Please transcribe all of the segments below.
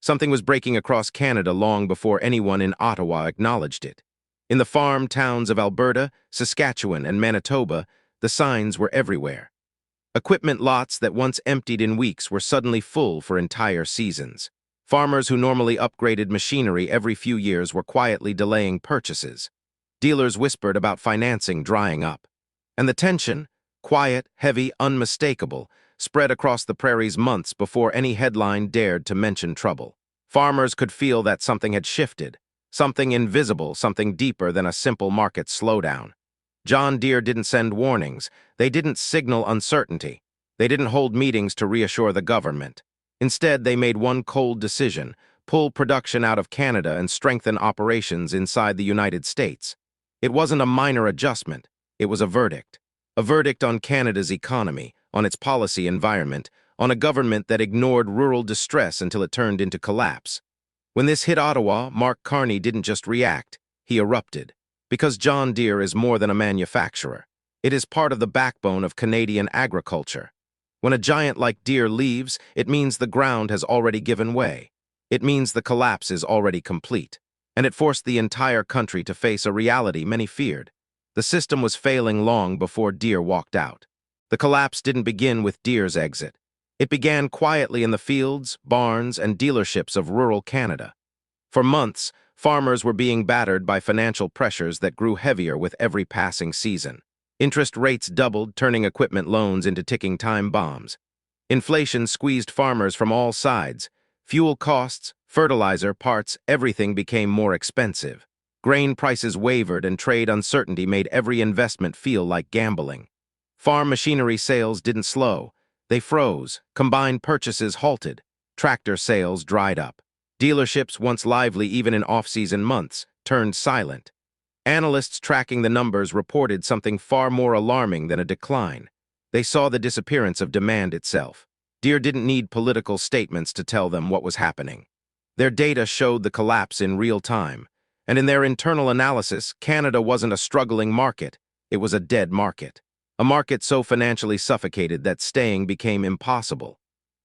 Something was breaking across Canada long before anyone in Ottawa acknowledged it. In the farm towns of Alberta, Saskatchewan, and Manitoba, the signs were everywhere. Equipment lots that once emptied in weeks were suddenly full for entire seasons. Farmers who normally upgraded machinery every few years were quietly delaying purchases. Dealers whispered about financing drying up. And the tension, quiet, heavy, unmistakable, spread across the prairies months before any headline dared to mention trouble. Farmers could feel that something had shifted, something invisible, something deeper than a simple market slowdown. John Deere didn't send warnings. They didn't signal uncertainty. They didn't hold meetings to reassure the government. Instead, they made one cold decision: pull production out of Canada and strengthen operations inside the United States. It wasn't a minor adjustment. It was a verdict. A verdict on Canada's economy, on its policy environment, on a government that ignored rural distress until it turned into collapse. When this hit Ottawa, Mark Carney didn't just react, he erupted. Because John Deere is more than a manufacturer. It is part of the backbone of Canadian agriculture. When a giant like Deere leaves, it means the ground has already given way. It means the collapse is already complete. And it forced the entire country to face a reality many feared. The system was failing long before Deere walked out. The collapse didn't begin with Deere's exit. It began quietly in the fields, barns, and dealerships of rural Canada. For months, farmers were being battered by financial pressures that grew heavier with every passing season. Interest rates doubled, turning equipment loans into ticking time bombs. Inflation squeezed farmers from all sides. Fuel costs, fertilizer, parts, everything became more expensive. Grain prices wavered and trade uncertainty made every investment feel like gambling. Farm machinery sales didn't slow. They froze. Combined purchases halted. Tractor sales dried up. Dealerships, once lively even in off-season months, turned silent. Analysts tracking the numbers reported something far more alarming than a decline. They saw the disappearance of demand itself. Deere didn't need political statements to tell them what was happening. Their data showed the collapse in real time. And in their internal analysis, Canada wasn't a struggling market. It was a dead market. A market so financially suffocated that staying became impossible.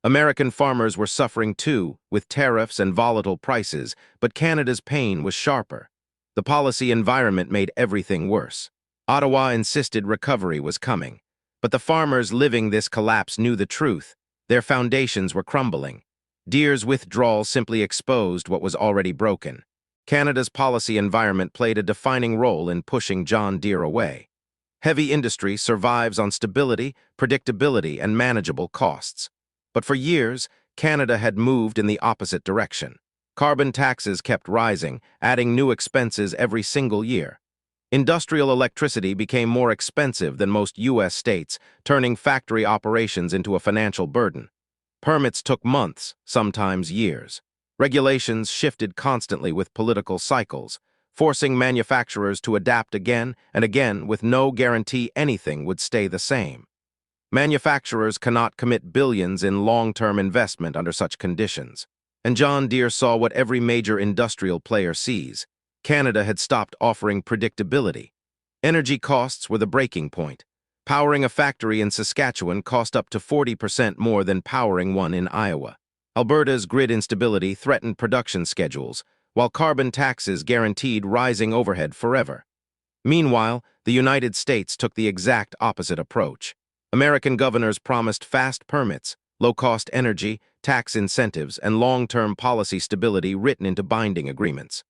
American farmers were suffering too, with tariffs and volatile prices, but Canada's pain was sharper. The policy environment made everything worse. Ottawa insisted recovery was coming. But the farmers living this collapse knew the truth. Their foundations were crumbling. Deere's withdrawal simply exposed what was already broken. Canada's policy environment played a defining role in pushing John Deere away. Heavy industry survives on stability, predictability, and manageable costs. But for years, Canada had moved in the opposite direction. Carbon taxes kept rising, adding new expenses every single year. Industrial electricity became more expensive than most U.S. states, turning factory operations into a financial burden. Permits took months, sometimes years. Regulations shifted constantly with political cycles, forcing manufacturers to adapt again and again with no guarantee anything would stay the same. Manufacturers cannot commit billions in long-term investment under such conditions. And John Deere saw what every major industrial player sees. Canada had stopped offering predictability. Energy costs were the breaking point. Powering a factory in Saskatchewan cost up to 40% more than powering one in Iowa. Alberta's grid instability threatened production schedules, while carbon taxes guaranteed rising overhead forever. Meanwhile, the United States took the exact opposite approach. American governors promised fast permits, low-cost energy, tax incentives, and long-term policy stability written into binding agreements.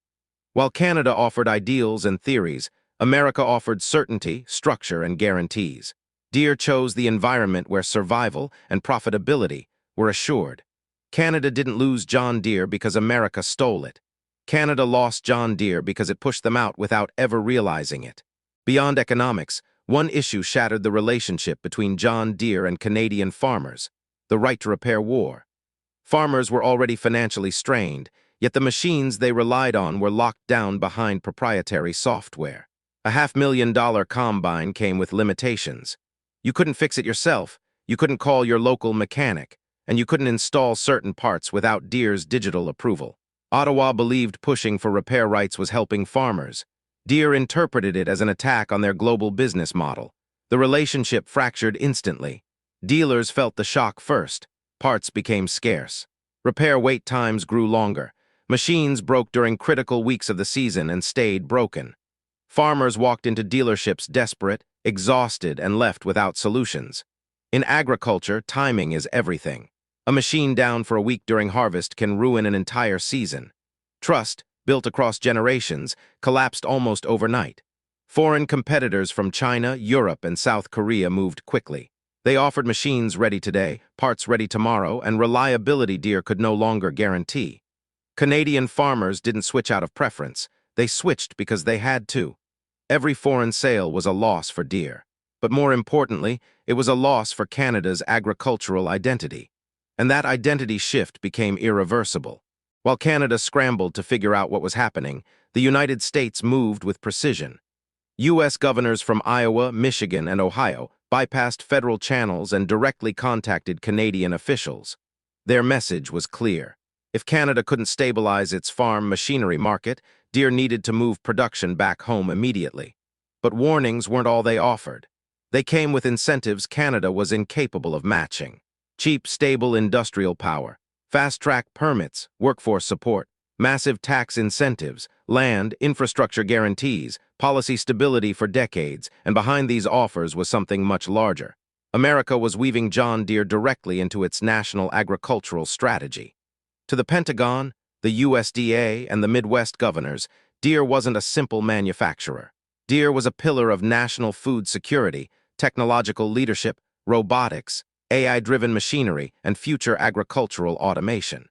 While Canada offered ideals and theories, America offered certainty, structure, and guarantees. Deere chose the environment where survival and profitability were assured. Canada didn't lose John Deere because America stole it. Canada lost John Deere because it pushed them out without ever realizing it. Beyond economics, one issue shattered the relationship between John Deere and Canadian farmers: the right to repair war. Farmers were already financially strained, yet the machines they relied on were locked down behind proprietary software. A $500,000 combine came with limitations. You couldn't fix it yourself, you couldn't call your local mechanic, and you couldn't install certain parts without Deere's digital approval. Ottawa believed pushing for repair rights was helping farmers. Deere interpreted it as an attack on their global business model. The relationship fractured instantly. Dealers felt the shock first. Parts became scarce. Repair wait times grew longer. Machines broke during critical weeks of the season and stayed broken. Farmers walked into dealerships desperate, exhausted, and left without solutions. In agriculture, timing is everything. A machine down for a week during harvest can ruin an entire season. Trust, built across generations, collapsed almost overnight. Foreign competitors from China, Europe, and South Korea moved quickly. They offered machines ready today, parts ready tomorrow, and reliability Deere could no longer guarantee. Canadian farmers didn't switch out of preference. They switched because they had to. Every foreign sale was a loss for Deere. But more importantly, it was a loss for Canada's agricultural identity. And that identity shift became irreversible. While Canada scrambled to figure out what was happening, the United States moved with precision. U.S. governors from Iowa, Michigan, and Ohio bypassed federal channels and directly contacted Canadian officials. Their message was clear. If Canada couldn't stabilize its farm machinery market, Deere needed to move production back home immediately. But warnings weren't all they offered. They came with incentives Canada was incapable of matching. Cheap, stable industrial power, fast-track permits, workforce support, massive tax incentives, land, infrastructure guarantees, policy stability for decades, and behind these offers was something much larger. America was weaving John Deere directly into its national agricultural strategy. To the Pentagon, the USDA, and the Midwest governors, Deere wasn't a simple manufacturer. Deere was a pillar of national food security, technological leadership, robotics, AI-driven machinery, and future agricultural automation.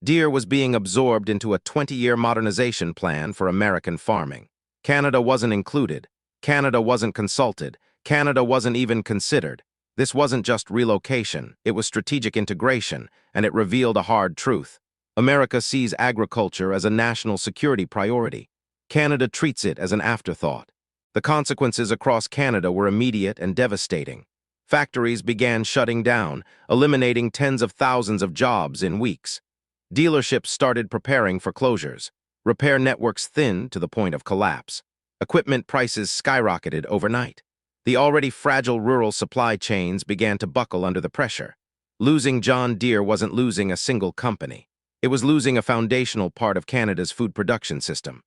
Deere was being absorbed into a 20-year modernization plan for American farming. Canada wasn't included. Canada wasn't consulted. Canada wasn't even considered. This wasn't just relocation, it was strategic integration, and it revealed a hard truth. America sees agriculture as a national security priority. Canada treats it as an afterthought. The consequences across Canada were immediate and devastating. Factories began shutting down, eliminating tens of thousands of jobs in weeks. Dealerships started preparing for closures. Repair networks thinned to the point of collapse. Equipment prices skyrocketed overnight. The already fragile rural supply chains began to buckle under the pressure. Losing John Deere wasn't losing a single company. It was losing a foundational part of Canada's food production system.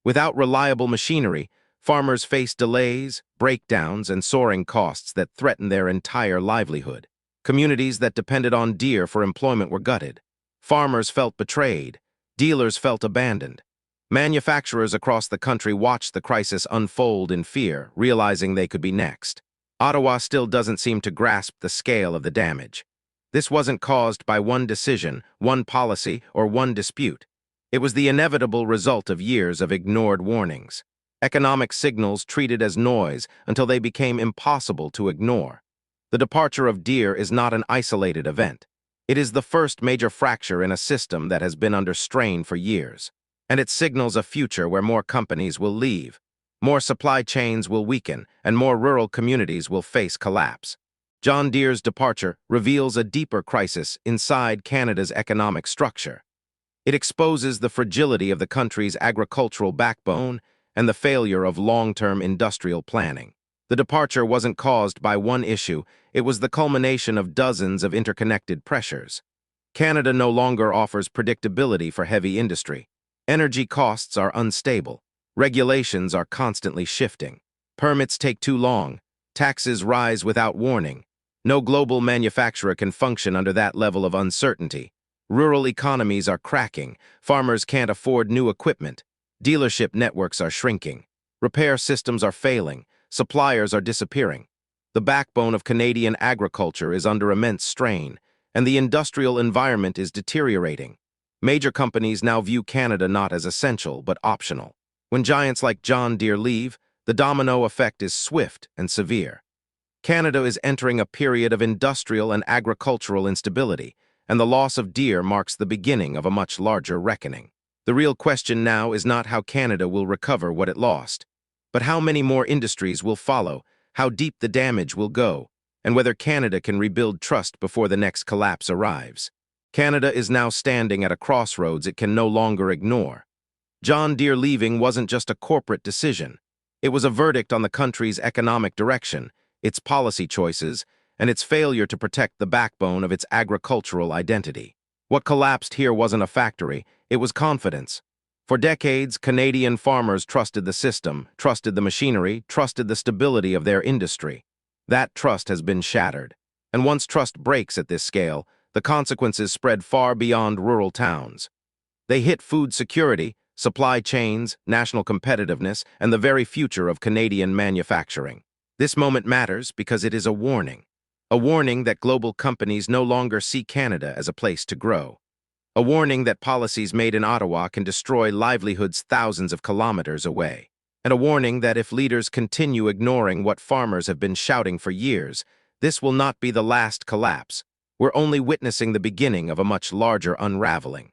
Without reliable machinery, farmers faced delays, breakdowns, and soaring costs that threatened their entire livelihood. Communities that depended on Deere for employment were gutted. Farmers felt betrayed. Dealers felt abandoned. Manufacturers across the country watched the crisis unfold in fear, realizing they could be next. Ottawa still doesn't seem to grasp the scale of the damage. This wasn't caused by one decision, one policy, or one dispute. It was the inevitable result of years of ignored warnings. Economic signals treated as noise until they became impossible to ignore. The departure of Deere is not an isolated event. It is the first major fracture in a system that has been under strain for years. And it signals a future where more companies will leave, more supply chains will weaken, and more rural communities will face collapse. John Deere's departure reveals a deeper crisis inside Canada's economic structure. It exposes the fragility of the country's agricultural backbone and the failure of long-term industrial planning. The departure wasn't caused by one issue, it was the culmination of dozens of interconnected pressures. Canada no longer offers predictability for heavy industry. Energy costs are unstable. Regulations are constantly shifting. Permits take too long. Taxes rise without warning. No global manufacturer can function under that level of uncertainty. Rural economies are cracking. Farmers can't afford new equipment. Dealership networks are shrinking. Repair systems are failing. Suppliers are disappearing. The backbone of Canadian agriculture is under immense strain, and the industrial environment is deteriorating. Major companies now view Canada not as essential, but optional. When giants like John Deere leave, the domino effect is swift and severe. Canada is entering a period of industrial and agricultural instability, and the loss of Deere marks the beginning of a much larger reckoning. The real question now is not how Canada will recover what it lost, but how many more industries will follow, how deep the damage will go, and whether Canada can rebuild trust before the next collapse arrives. Canada is now standing at a crossroads it can no longer ignore. John Deere leaving wasn't just a corporate decision. It was a verdict on the country's economic direction, its policy choices, and its failure to protect the backbone of its agricultural identity. What collapsed here wasn't a factory, it was confidence. For decades, Canadian farmers trusted the system, trusted the machinery, trusted the stability of their industry. That trust has been shattered. And once trust breaks at this scale, the consequences spread far beyond rural towns. They hit food security, supply chains, national competitiveness, and the very future of Canadian manufacturing. This moment matters because it is a warning. A warning that global companies no longer see Canada as a place to grow. A warning that policies made in Ottawa can destroy livelihoods thousands of kilometers away. And a warning that if leaders continue ignoring what farmers have been shouting for years, this will not be the last collapse. We're only witnessing the beginning of a much larger unraveling.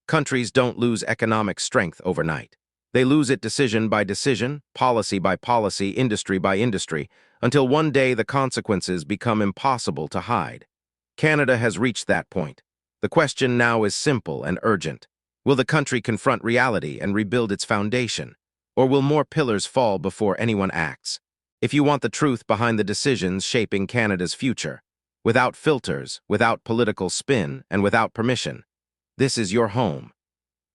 Countries don't lose economic strength overnight. They lose it decision by decision, policy by policy, industry by industry, until one day the consequences become impossible to hide. Canada has reached that point. The question now is simple and urgent. Will the country confront reality and rebuild its foundation? Or will more pillars fall before anyone acts? If you want the truth behind the decisions shaping Canada's future, without filters, without political spin, and without permission, this is your home.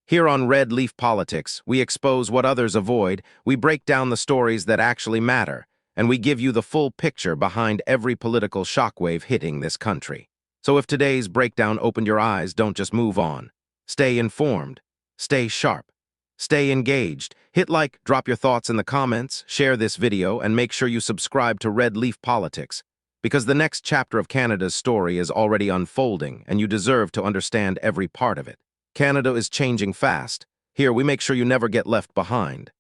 Here on Red Leaf Politics, we expose what others avoid, we break down the stories that actually matter, and we give you the full picture behind every political shockwave hitting this country. So if today's breakdown opened your eyes, don't just move on. Stay informed. Stay sharp. Stay engaged. Hit like, drop your thoughts in the comments, share this video, and make sure you subscribe to Red Leaf Politics, because the next chapter of Canada's story is already unfolding, and you deserve to understand every part of it. Canada is changing fast. Here, we make sure you never get left behind.